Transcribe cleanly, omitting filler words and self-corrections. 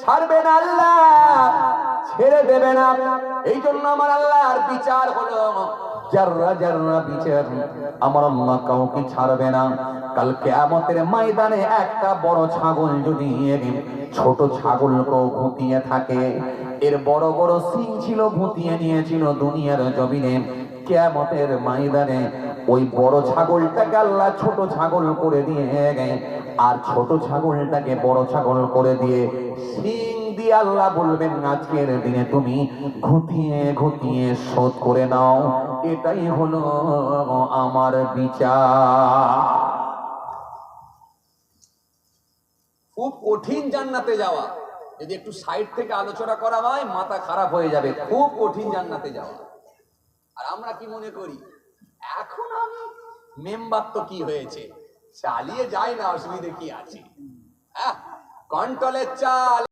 ছাড়বে না আল্লাহ, ছেড়ে দেবে না। এই জন্য আমার আল্লাহর বিচার হলো জাররা জাররা বিচার। আমার আল্লাহ কাউকে ছাড়বে না। কাল কিয়ামতের ময়দানে একটা বড় ছাগল যদি ছোট ছাগলকেও ঘুতিয়ে থাকে, এর বড় বড় সিং ছিল, ঘুতিয়ে নিয়েছিল দুনিয়ার জমিনে, কিয়ামতের ময়দানে ওই বড় ছাগলটাকে আল্লাহ ছোট ছাগল করে দিয়ে আর ছোট ছাগলটাকে বড় ছাগল করে দিয়ে সিং দিয়ে আল্লাহ বলবেন আজকের দিনে তুমি ঘুতিয়ে ঘুতিয়ে শোধ করে নাও। এটাই হলো আমার বিচার। খুব কঠিন জান্নাতে যাওয়া, যদি একটু সাইড থেকে আলোচনা করা হয় মাথা খারাপ হয়ে যাবে। খুব কঠিন জান্নাতে যাওয়া। আর আমরা কি মনে করি, এখন আমি মেম্বার তো কি হয়েছে, চালিয়ে যাই না, অসুবিধে কি আছে, কন্ট্রোলের চাল।